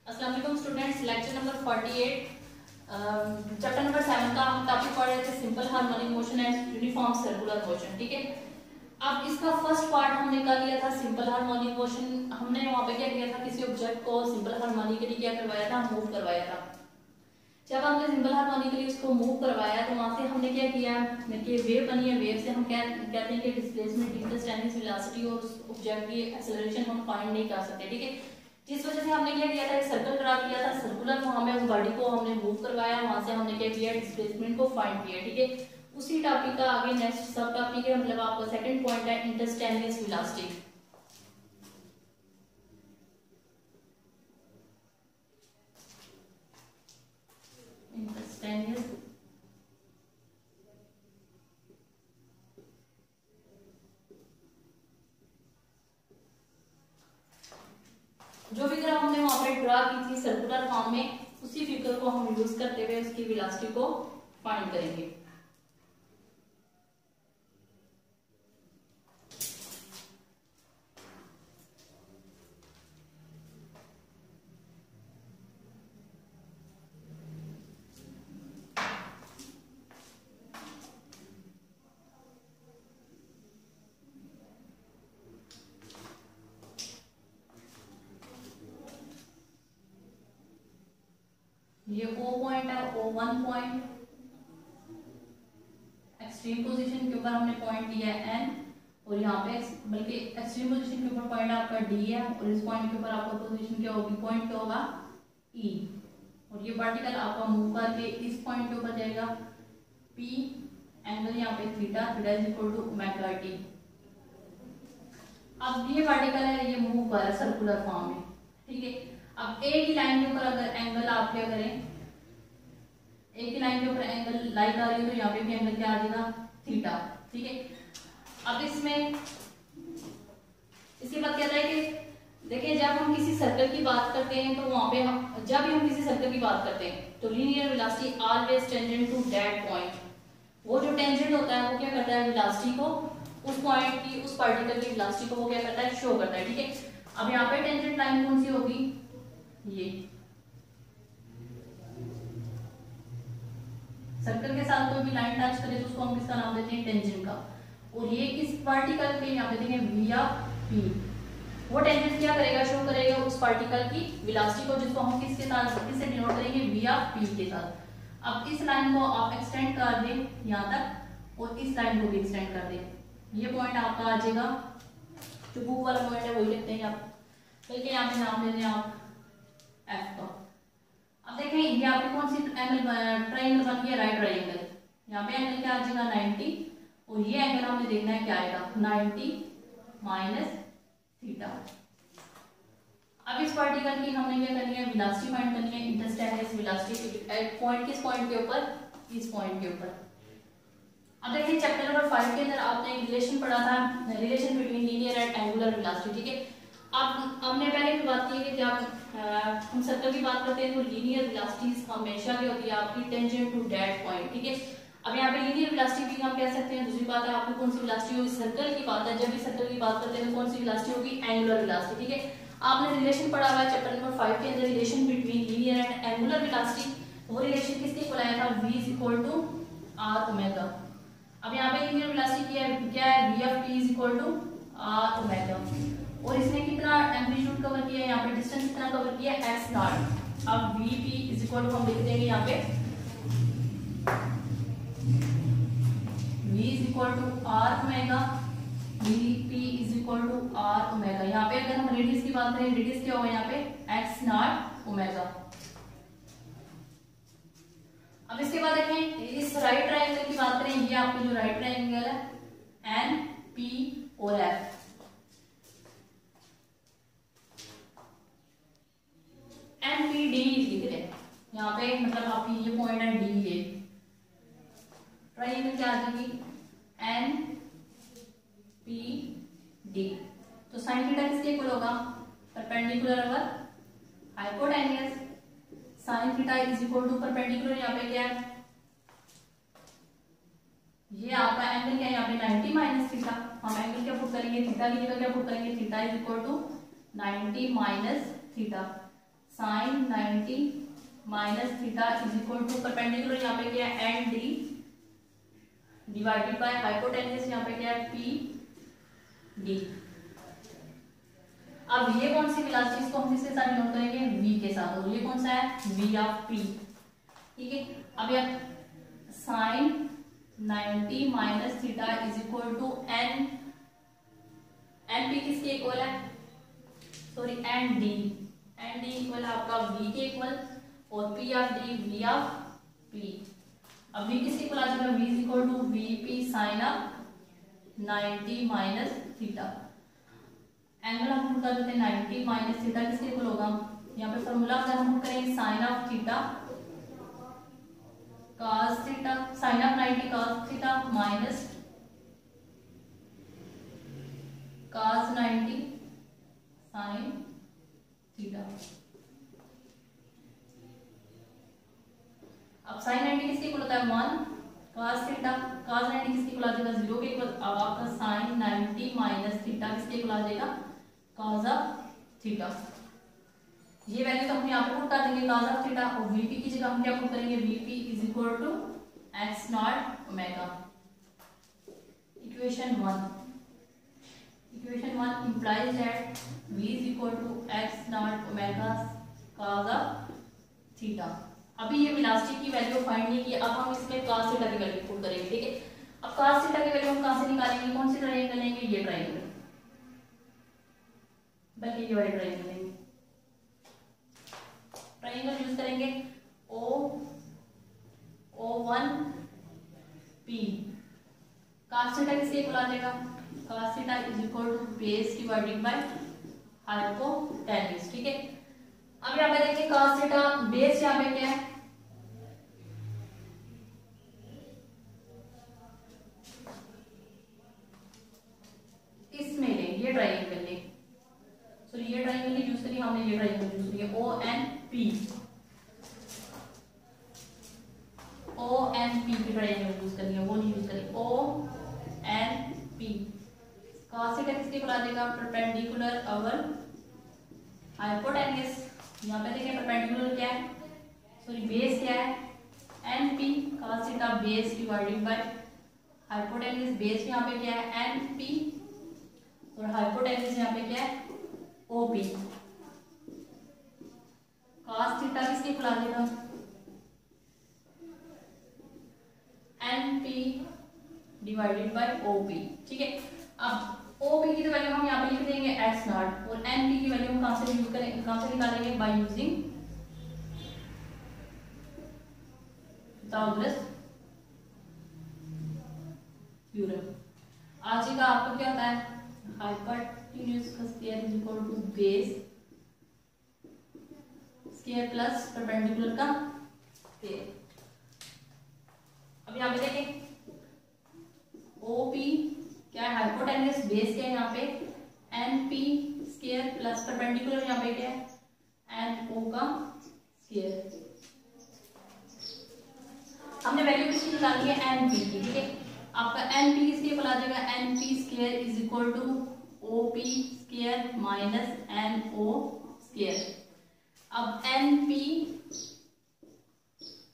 अस्सलाम वालेकुम students, lecture number 48 chapter number 7 का हम टॉपिक पढ़ रहे थे simple harmonic motion and uniform circular motion. ठीक है, अब इसका फर्स्ट पार्ट हमने कर लिया था सिंपल हार्मोनिक मोशन। हमने वहां पे क्या किया था, किसी ऑब्जेक्ट को सिंपल हार्मोनिक के लिए क्या करवाया था, मूव करवाया था। जब हमने सिंपल हार्मोनिक के लिए उसको मूव करवाया तो वहां से हमने क्या किया, देखिए वेव बनी है। वेव से हम कहते हैं कि डिस्प्लेसमेंट, इंस्टेंटेनियस वेलोसिटी और ऑब्जेक्ट की एक्सेलरेशन हम फाइंड नहीं कर सकते। ठीक है, जिस वजह से हमने क्या किया था, एक सर्कल ड्रा किया था सर्कुलर, वहां में उस बॉडी को हमने मूव करवाया, वहां से हमने क्या किया, डिस्प्लेसमेंट को फाइंड किया। ठीक है, उसी टॉपिक का आगे नेक्स्ट सब टॉपिक है, मतलब आपका सेकंड पॉइंट है इंस्टेंटेनियस वेलोसिटी। इंस्टेंटेनियस जो फिगर हमने वहां पे ड्रा की थी सर्कुलर फॉर्म में, उसी फिगर को हम यूज करते हुए उसकी वेलोसिटी को फाइंड करेंगे। ये O पॉइंट है, O1 पॉइंट, एक्सट्रीम पोजीशन के ऊपर हमने पॉइंट लिया है N, और यहाँ पे बल्कि एक्सट्रीम पोजीशन के ऊपर पॉइंट आपका D है, और इस पॉइंट के ऊपर आपका पोजीशन क्या होगी, पॉइंट क्या होगा, E, और ये पार्टिकल आपका मूव करके इस पॉइंट के ऊपर जाएगा P, एंगल यहाँ पे theta, theta is equal to omega T. अब ये पार्टिकल है, ये मूव कर रहा है सर्कुलर फॉर्म में। ठीक है, अब एक ही लाइन के ऊपर अगर एंगल आप क्या करें, एक ही लाइन के ऊपर एंगल लाइक आ रही है तो यहाँ पे भी एंगल क्या आ जाएगा, थीटा। ठीक है, अब इसमें इसके बाद कहता है कि देखिए जब हम किसी सर्कल की बात करते हैं तो वहां पे जब भी हम किसी सर्कल की बात करते हैं तो linear velocity always tangent to that point. वो जो टेंजेंट होता है वो क्या करता है, वेलोसिटी को उस पॉइंट की, उस पार्टिकल की वेलोसिटी को वो क्या करता है, शो करता है। ठीक है, अब यहाँ पे टेंजेंट लाइन कौन सी होगी, ये सर्कल के साथ कोई भी लाइन टच करे तो उसको हम किसका नाम देते हैं, टेंजेंट का। और ये किस पार्टिकल के यहाँ पे देंगे वी या पी, वो टेंजेंट क्या करेगा, शो करेगा उस पार्टिकल की वेलोसिटी को, जिसको हम किसके साथ, किससे डिनोट करेंगे, वी या पी के साथ। अब इस लाइन को आप एक्सटेंड कर दें यहाँ तक, और इस लाइन को भी एक्सटेंड कर दें, ये पॉइंट आपका आ जाएगा, जो बुक वाला पॉइंट है वही लिखते हैं आप, बल्कि यहाँ पे नाम लेते हैं आप एफ का। अब देखें ये आपकी कौन सी एंगल, ट्रायंगल बन गया, राइट ट्रायंगल। यहाँ पे एंगल क्या आ जाएगा, 90, और ये एंगल हमें देखना है क्या आएगा, 90 माइनस थीटा। अब इस पार्टिकल की हमने क्या करनी है, वेलोसिटी फाइंड करनी है, इंस्टेंटेनियस वेलोसिटी एट पॉइंट, किस पॉइंट के ऊपर, इस पॉइंट के ऊपर। अब देखिए चैप्टर नंबर 5 के अंदर आपने एक रिलेशन पढ़ा था, relation between linear and angular velocity. ठीक है, अब हमने पहले भी बात की है कि जब हम सर्कल की बात करते हैं तो लीनियर वेलोसिटी हमेशा क्या होती है आपकी, टेंजेंट टू दैट पॉइंट। ठीक है, अब यहाँ पे लीनियर वेलोसिटी भी हम कह सकते हैं। दूसरी बात है आपको कौन सी वेलोसिटी होगी, सर्कल की बात है, जब भी सर्कल की बात करते हैं तो कौन सी वेलोसिटी होगी, एंगुलर वेलोसिटी। ठीक है, आपने रिलेशन पढ़ा हुआ है चैप्टर नंबर 5 के अंदर, relation between linear and angular velocity. वो रिलेशन किसके इक्वल आया था, v is equal to R omega. अब यहाँ पे लीनियर वेलोसिटी क्या है, v of t is equal to R omega, और इसने कितना एम्पलीट्यूड कवर किया, यहाँ पे डिस्टेंस कितना कवर किया, x नॉट। अब vp इज इक्वल टू हम लिख देंगे यहाँ पे v is equal to R omega, vp is equal to R omega. यहाँ पे अगर हम रेडियस की बात करें, रेडियस क्या होगा यहाँ पे, x नॉट ओमेगा। अब इसके बाद देखें इस राइट ट्रायंगल की बात करें, ये आपकी जो राइट ट्रायंगल है एन पी और एफ, एन पी डी लिख रहे हैं यहाँ पे, मतलब आपकी ये पॉइंट है डी, ये ट्रायंगल क्या आ जाएगी, एन पी डी। तो साइन थीटा किसके इक्वल होगा, perpendicular over hypotenuse, sine theta is equal to perpendicular, यहाँ पे क्या है, ये आपका एंगल क्या है यहाँ पे 90 माइनस थीटा। हम एंगल क्या पुट करेंगे, थीटा की जगह क्या पुट करेंगे, theta is equal to 90 minus theta. Sine 90 minus theta is equal to perpendicular यहाँ पे क्या है N D divided by hypotenuse यहाँ पे क्या है पी डी। अब ये कौन सी वेलोसिटी, इसको हम किसके साथ डिनोट करेंगे, v के साथ, और ये कौन सा है v ऑफ p। ठीक है, अब यार sine 90 minus theta is equal to N P किसके इक्वल है, सॉरी एन डी इक्वल है आपका v के इक्वल, और p of d v of p। अब v किसके इक्वल आ जाएगा, v is equal to v p sine of 90 minus theta. Angle हम पुट कर देते हैं 90 माइनस थीटा किसके इक्वल होगा, यहाँ पे फॉर्मूला अगर हम पुट करेंगे sine of theta cos theta, sine of 90 cos theta minus cos 90 sine theta. अब साइन 90 किसके इक्वल होता है 1 cos थीटा, cos 90 किसके इक्वल आ जाएगा 0 के इक्वल। अब आपका साइन 90 माइनस थीटा किसके इक्वल आ जाएगा cos ऑफ थीटा। ये वैल्यू तो हम यहाँ पे पुट कर देंगे cos ऑफ थीटा, और vp की जगह हम क्या पुट करेंगे vp is equal to x naught omega. Equation 1 implies that v is equal to x naught omega cos of theta. अभी ये वेलोसिटी की वैल्यू फाइंड नहीं की, अब हम इसमें cos थीटा की वैल्यू पुट करेंगे। ठीक है, अब cos थीटा की वैल्यू हम कहां से निकालेंगे, कौन सी ट्रायंगल लेंगे, ये ट्रायंगल, बल्कि ये वाले ट्रायंगल लेंगे, ट्रायंगल यूज करेंगे O1 P। cos थीटा किसके इक्वल आ जाएगा, cos theta is equal to base divided by hypotenuse. ठीक है, अब यहाँ पे देखिए cos थीटा बेस यहाँ पे क्या है, इसमें ले ये ट्रायंगल ले, सॉरी ये ट्रायंगल नहीं यूज करी हमने, ये ट्रायंगल यूज करी ONP की ट्रायंगल यूज करी है, वो नहीं यूज करी ONP। cos थीटा किसके इक्वल आ जाएगा, परपेंडिकुलर अवर हाइपोटेन्यूज। यहाँ पे देखिए परपेंडिकुलर क्या है, सॉरी बेस क्या है NP, cos theta base divided by hypotenuse. Base यहाँ पे क्या है NP और हाइपोटेन्यूज यहाँ पे क्या है OP। cos थीटा किसके इक्वल आ जाएगा NP डिवाइडेड बाय OP। ठीक है, अब OP की तो वैल्यू हम यहाँ पे लिख देंगे x नॉट, और NP की वैल्यू हम कहां से यूज करेंगे, कहां से निकालेंगे, बाय यूजिंग पिथागोरस थ्योरम। आज का आपको क्या होता है, हाइपोटेन्यूज का square is equal to base square plus perpendicular का स्क्वायर। अब यहाँ पे देखें OP क्या है, हाइपोटेन्यूज, बेस क्या है यहाँ पे NP स्क्वायर प्लस परपेंडिकुलर यहाँ पे क्या है NO का स्क्वायर। हमने वैल्यू किसकी निकाली है NP की। ठीक है, आपका NP किसके इक्वल आ जाएगा, NP square is equal to OP square minus NO square. अब NP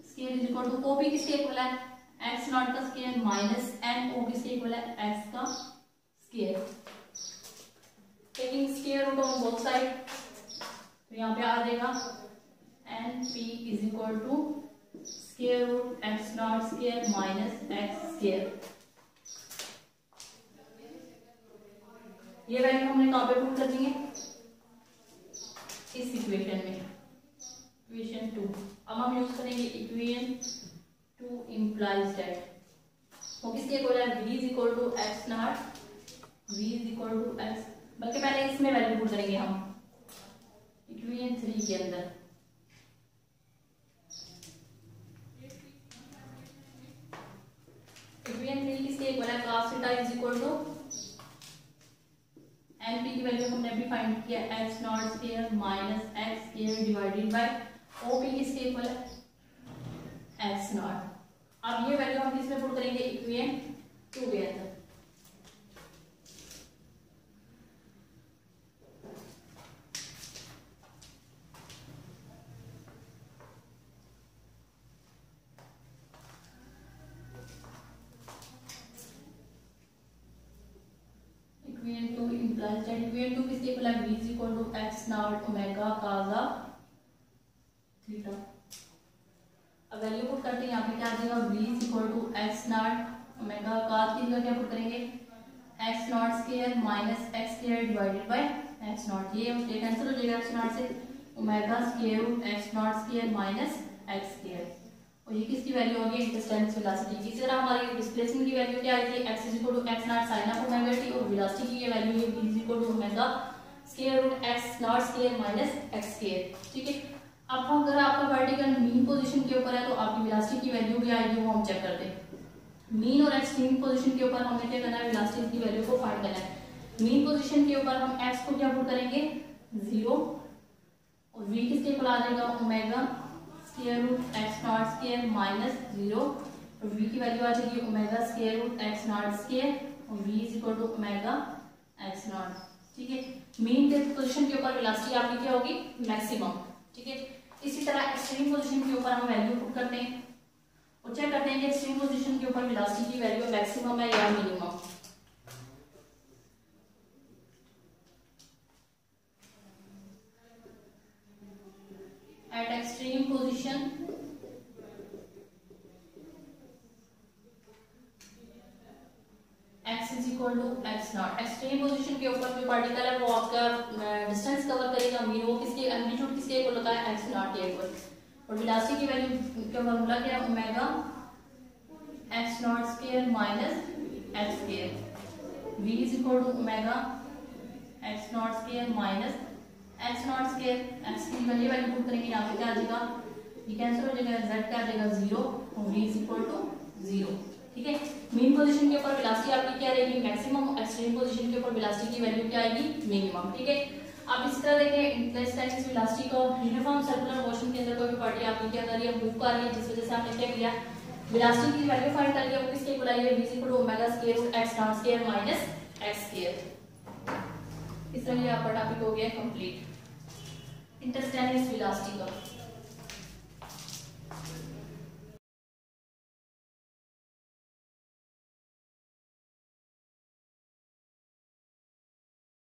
square is equal to OP किसके इक्वल है x नॉट का स्क्वायर माइनस NO किसके इक्वल है x का square. Taking square root on both side, तो यहाँ पे आ जाएगा NP is equal to square root x naught square minus x square. ये वैल्यू हमने कहाँ पे पुट कर दी है, इस इक्वेशन में, इक्वेशन 2। अब हम यूज करेंगे इक्वेशन 2 implies that, वो किसके इक्वल है, v is equal to x not, v is equal to x, बल्कि पहले इसमें वैल्यू पुट करेंगे हम इक्वेशन 3 के अंदर। इक्वेशन 3 किसके इक्वल है, cos theta is equal to NP की वैल्यू हमने अभी फाइंड किया x naught square minus x square divided by OP किसके इक्वल है x नॉट। अब ये वैल्यू हम किसमें पुट करेंगे, इक्वेशन 2 के अंदर। V/2 implies that V/2 किसके इक्वल है, V is equal to x naught omega cos theta. अब वैल्यू पुट करते हैं, यहाँ पे क्या आ जाएगा, V is equal to x naught omega cos की जगह क्या पुट करेंगे, x naught square minus x square divided by x naught, ये कैंसिल हो जाएगा x naught से, omega square root x naught square minus x square, और ये किसकी वैल्यू होगी, इंटरस्टेंस वेलोसिटी की। इसी तरह हमारी डिस्प्लेसमेंट की वैल्यू क्या आई थी, x is equal to x naught sin of omega t, और वेलोसिटी की ये वैल्यू है v is equal to omega square root x naught square minus x square. ठीक है, अब अगर आपका वर्टिकल मीन पोजीशन के ऊपर है तो आपकी वेलोसिटी की वैल्यू क्या आएगी वो हम चेक करते हैं। मीन और एक्सट्रीम पोजीशन के ऊपर हमें क्या करना है, वेलोसिटी की वैल्यू को फाइंड करना है। मीन पोजीशन के ऊपर हम x को क्या पुट करेंगे, 0, और v किसके इक्वल आ जाएगा, omega square root x naught square minus 0, और v की वैल्यू आ जाएगी omega square root x naught square, और v is equal to omega x naught. ठीक है, मीन के पोजीशन के ऊपर वेलोसिटी आपकी क्या होगी, मैक्सिमम। ठीक है, इसी तरह एक्सट्रीम पोजीशन के ऊपर हम वैल्यू पुट करते हैं और चेक करते हैं कि एक्सट्रीम पोजीशन के ऊपर वेलोसिटी की वैल्यू मैक्सिमम है या minimum. At extreme position x is equal to x naught। Extreme position के ऊपर जो पार्टिकल है वो आपका डिस्टेंस कवर करेगा मीन, वो किसके एम्पलीट्यूड किसके इक्वल होता है, x नॉट के इक्वल, और वेलोसिटी की वैल्यू का फार्मूला क्या है, omega x naught square minus x square, v is equal to omega x naught square minus x naught square, x की वैल्यू पुट करेंगे, यहाँ पे क्या आ जाएगा, ये कैंसिल हो जाएगा, z क्या आ जाएगा 0, और v इज इक्वल टू 0। ठीक है, मीन पोजीशन के ऊपर वेलोसिटी आपकी क्या रहेगी, मैक्सिमम, एक्सट्रीम पोजीशन के ऊपर वेलोसिटी की वैल्यू क्या आएगी, मिनिमम। ठीक है, आप इस तरह देखें इंटरस्टेंस वेलोसिटी को, यूनिफॉर्म सर्कुलर मोशन के अंदर कोई भी पार्टी आपकी क्या कर रही है, मूव कर रही है, जिस वजह से आपने क्या किया, वेलोसिटी की वैल्यू फाइंड कर लिया, वो किसके इक्वल आई है, v is equal to omega square root x naught square minus x square. इस तरह ये आपका टॉपिक हो गया कंप्लीट इंटरस्टेंस वेलोसिटी का।